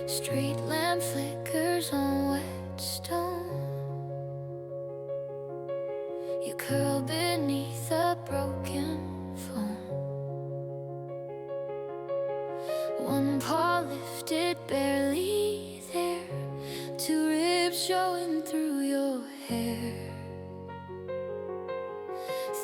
Street lamp flickers on wet stone. You curl beneath a broken phone. One paw lifted, barely there. Two ribs showing through your hair.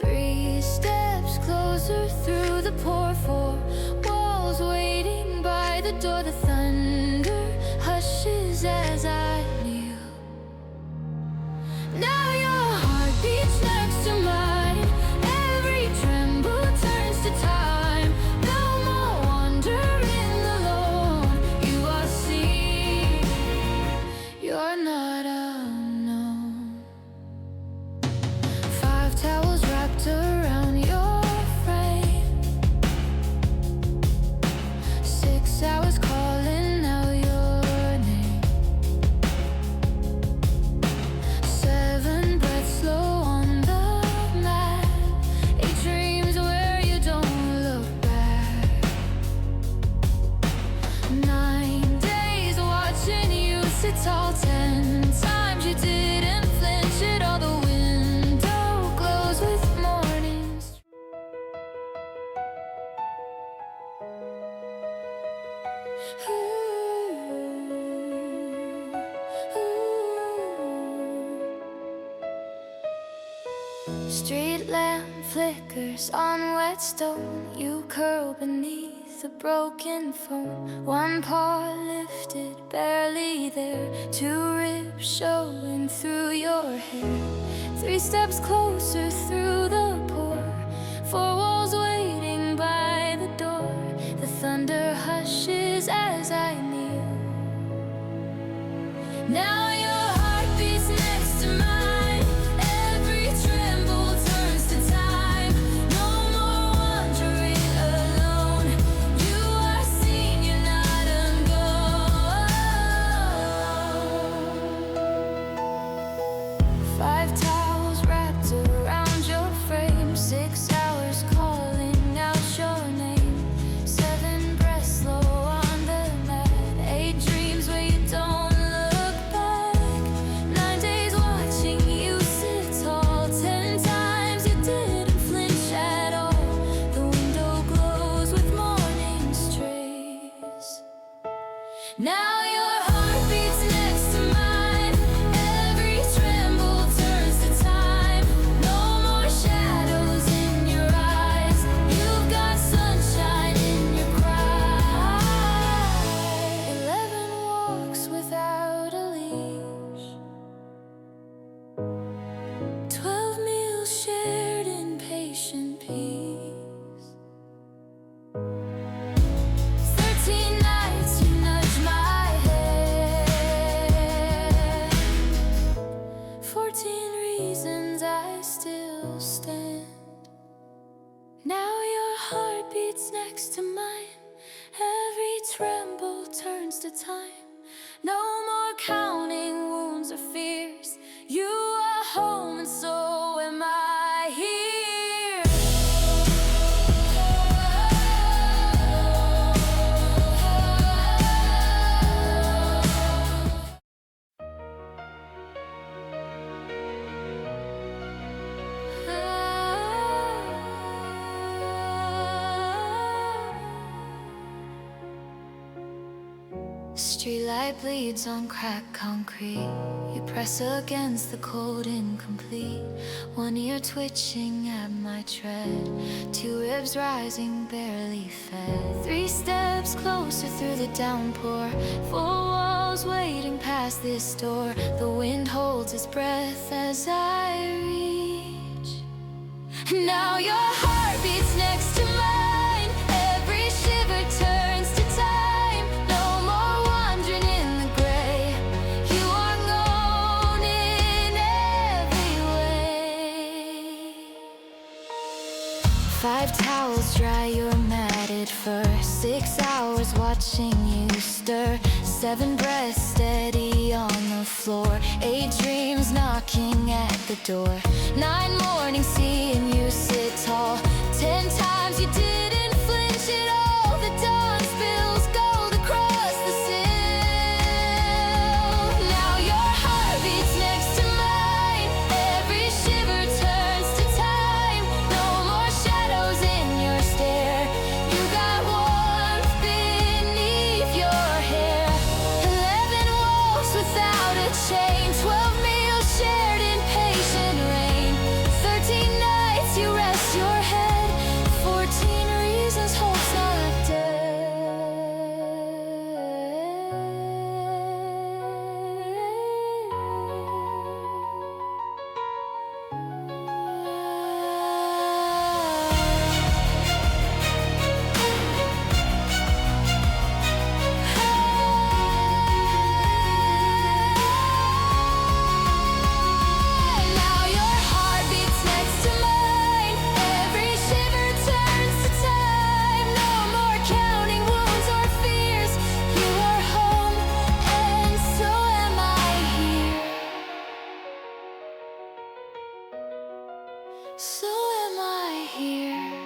Three steps closer through the pour. Four walls waiting by the door. The thunder hushes as I knew. Now your heart beats next to mine. Every tremble turns to time. No more wandering alone. You are seen. You're not unknown. Five towels wrapped around your frame. 6 hours calling out your name. 7 breaths slow on the mat. 8 dreams where you don't look back. 9 days watching you sit tall. 10 times you didn't flinch at all. The window glows with mornings. Street lamp flickers on wet stone. You curl beneath a broken phone. One paw lifted, barely there. 2 ribs showing through your hair. 3 steps closer through the pour. 4 walls waiting by the door. The thunder hushes as I kneel. Now your heart beats next to mine. Every tremble turns to time. No more wandering alone. You are seen, you're not ungone. 5 towels wrapped around your frame. 6 hours calling out your name. 7 breaths slow on the mat. 8 dreams where you don't look back. 9 days watching you sit tall. 10 times you didn't flinch at all. The window glows with morning's trace. Now your heart beats next to mine. Every tremble turns to time. No more shadows in your eyes. You've got sunshine in your cry. 11 walks without a leash. 12 meals shared in patient peace. 13 nights you nudge my head. 14 reasons I still stand. Now your heart beats next to mine. Every tremble turns to time. No more counting wounds or fears. You are home and so am I here. Streetlight bleeds on cracked concrete. You press against the cold incomplete. One ear twitching at my tread. 2 ribs rising, barely fed. 3 steps closer through the downpour. 4 walls waiting past this door. The wind holds its breath as I reach. Now your heart beats next to mine. Every shiver turns to time. No more wandering in the gray. You are known in every way. 5 towels dry your matted fur. 6 hours watching you stir. 7 breaths steady on the floor. 8 dreams knocking at the door. 9 mornings seeing you sit tall. 10 times you didn't flinch at all. The dawn spills gold across the city. So am I here?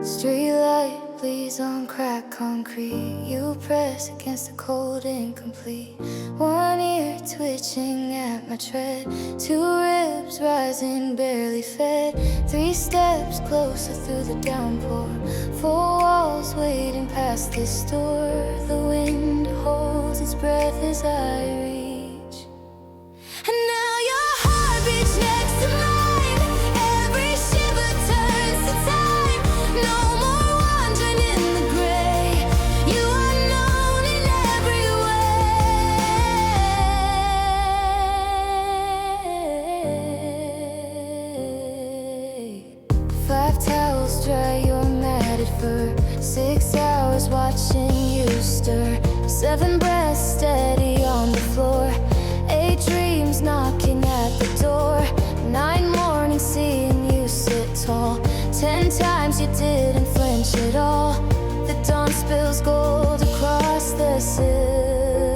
Streetlight bleeds on cracked concrete. You press against the cold incomplete. One ear twitching at my tread. Two ribs rising, barely fed. 3 steps closer through the downpour. 4 walls waiting past this door. The wind holds its breath as I reach. And now your heart beats next to mine. Every shiver turns to time. No more wandering in the gray. You are known in every way. 5 towels dry your matted fur. 6 hours watching you stir. 7 breaths steady on the floor. 8 dreams knocking at the door. 9 mornings seeing you sit tall. 10 times you didn't flinch at all. The dawn spills gold across the sill.